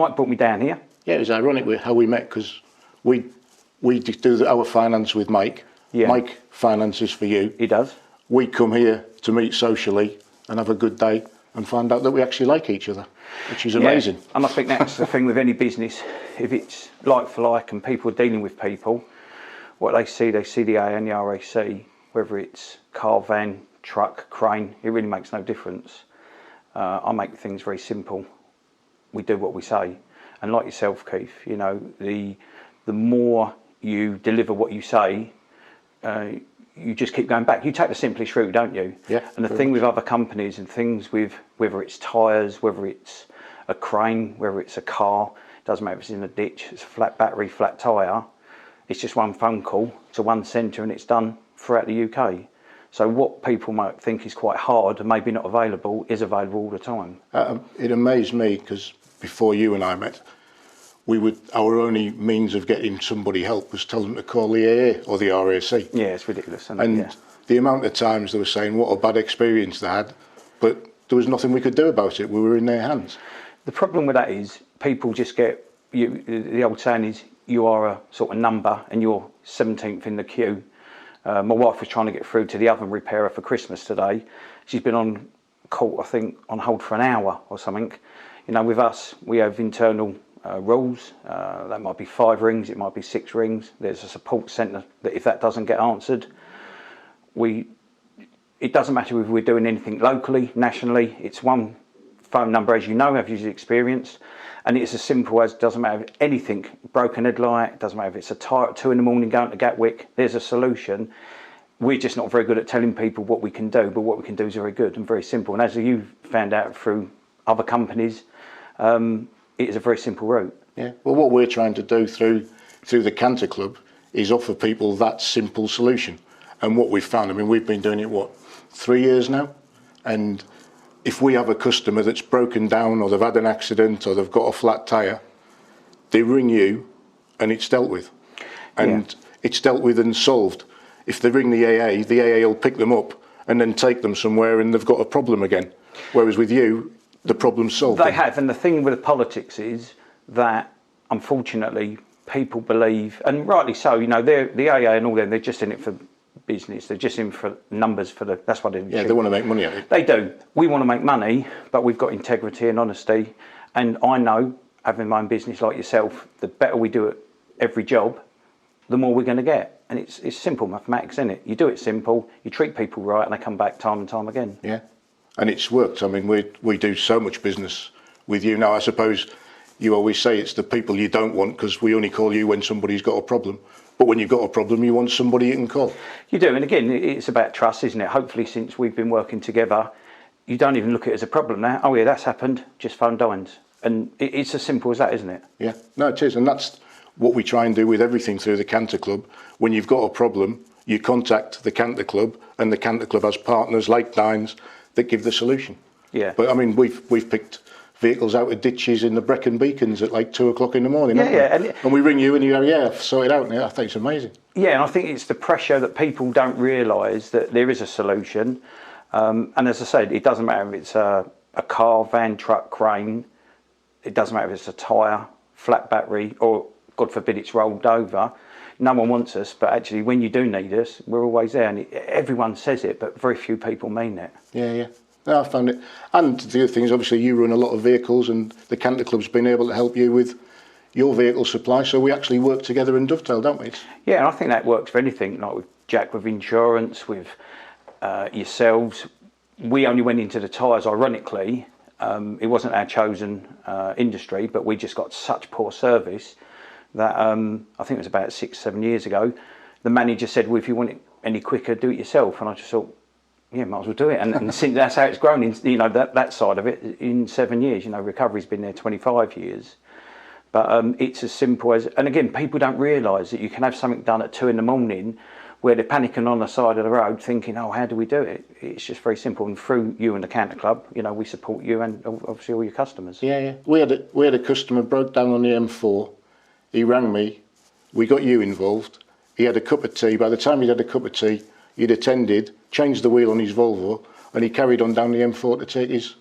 Mike brought me down here. Yeah, it was ironic how we met, because we do our finance with Mike. Yeah. Mike finances for you. He does. We come here to meet socially and have a good day and find out that we actually like each other, which is amazing. Yeah. And I think that's the thing with any business. If it's like for like and people are dealing with people, what they see the A and the RAC, whether it's car, van, truck, crane, it really makes no difference. I make things very simple. We do what we say. And like yourself, Keith, you know, the more you deliver what you say, you just keep going back. You take the simplest route, don't you? Yeah. And the thing with other companies and things with whether it's tyres, whether it's a crane, whether it's a car, doesn't matter if it's in a ditch, it's a flat battery, flat tyre, it's just one phone call to one centre and it's done throughout the UK. So what people might think is quite hard and maybe not available is available all the time. It amazed me, because before you and I met, our only means of getting somebody help was tell them to call the AA or the RAC. Yeah, it's ridiculous. And the amount of times they were saying what a bad experience they had, but there was nothing we could do about it. We were in their hands. The problem with that is people just get, the old saying is, you are a sort of number and you're 17th in the queue. My wife was trying to get through to the oven repairer for Christmas today. She's been on call, I think, on hold for an hour or something. You know, with us, we have internal rules. That might be 5 rings, it might be 6 rings. There's a support centre that if that doesn't get answered, it doesn't matter if we're doing anything locally, nationally, it's one phone number, as you know, I've usually experienced. And it's as simple as, doesn't matter if anything, broken headlight, doesn't matter if it's a tyre at 2 in the morning going to Gatwick, there's a solution. We're just not very good at telling people what we can do, but what we can do is very good and very simple. And as you've found out through other companies, it is a very simple route. Yeah. Well, what we're trying to do through the Canter Club is offer people that simple solution. And what we've found, I mean, we've been doing it, 3 years now? And if we have a customer that's broken down or they've had an accident or they've got a flat tyre, they ring you and it's dealt with. And it's dealt with and solved. If they ring the AA will pick them up and then take them somewhere and they've got a problem again. Whereas with you, the problem's solved. They have, and the thing with the politics is that, unfortunately, people believe, and rightly so, you know, the AA and all them, they're just in it for business, they're just in for numbers, that's what they do. Yeah, they want to make money out of it. They do. We want to make money, but we've got integrity and honesty. And I know, having my own business like yourself, the better we do at every job, the more we're going to get. And it's simple mathematics, isn't it? You do it simple, you treat people right, and they come back time and time again. Yeah. And it's worked. I mean, we do so much business with you now. I suppose you always say it's the people you don't want, because we only call you when somebody's got a problem. But when you've got a problem, you want somebody you can call. You do, and again, it's about trust, isn't it? Hopefully, since we've been working together, you don't even look at it as a problem now. Oh yeah, that's happened, just phone Dines. And it's as simple as that, isn't it? Yeah, no, it is. And that's what we try and do with everything through the Canter Club. When you've got a problem, you contact the Canter Club, and the Canter Club has partners like Dines that give the solution. Yeah. But I mean, we've picked vehicles out of ditches in the Brecon Beacons at like 2 o'clock in the morning. Yeah. And we ring you and you go, yeah, I've sorted it out. And I think it's amazing. Yeah, and I think it's the pressure that people don't realise that there is a solution. And as I said, it doesn't matter if it's a car, van, truck, crane. It doesn't matter if it's a tyre, flat battery, or God forbid it's rolled over. No one wants us, but actually when you do need us, we're always there. And everyone says it, but very few people mean it. Yeah. No, I found it. And the other thing is, obviously, you run a lot of vehicles, and the Canter Club's been able to help you with your vehicle supply. So we actually work together and dovetail, don't we? Yeah, and I think that works for anything, like with Jack with insurance, with yourselves. We only went into the tyres, ironically. It wasn't our chosen industry, but we just got such poor service that I think it was about 6-7 years ago, the manager said, well, if you want it any quicker, do it yourself. And I just thought, yeah, might as well do it. And since that's how it's grown, in, you know, that side of it in 7 years. You know, recovery's been there 25 years. But it's as simple as, and again, people don't realise that you can have something done at 2 in the morning where they're panicking on the side of the road thinking, oh, how do we do it? It's just very simple. And through you and the Canter Club, you know, we support you and obviously all your customers. Yeah. We had a customer broke down on the M4. He rang me. We got you involved. He had a cup of tea. By the time he'd had a cup of tea, he'd attended, changed the wheel on his Volvo, and he carried on down the M4 to take his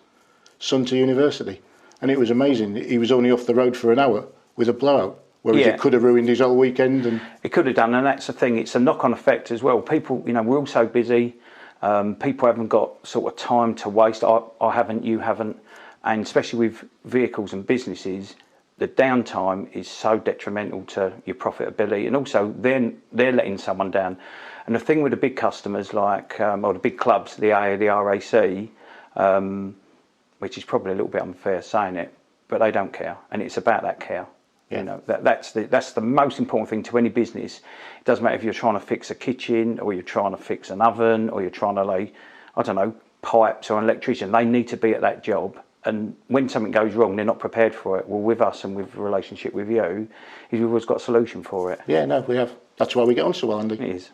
son to university. and it was amazing. He was only off the road for an hour with a blowout, whereas Yeah. it could have ruined his whole weekend. And It could have done, and that's the thing. It's a knock-on effect as well. People, you know, we're all so busy. People haven't got sort of time to waste. I haven't, you haven't, and especially with vehicles and businesses, the downtime is so detrimental to your profitability, and also they're letting someone down. And the thing with the big customers, like or the big clubs, the AA, the RAC, which is probably a little bit unfair saying it, but they don't care, and it's about that care. Yeah. You know, that's the most important thing to any business. It doesn't matter if you're trying to fix a kitchen, or you're trying to fix an oven, or you're trying to lay, I don't know, pipes, or an electrician. They need to be at that job. And when something goes wrong, they're not prepared for it. Well, with us and with the relationship with you, we've always got a solution for it. yeah, no, we have. That's why we get on so well, Andy. It is.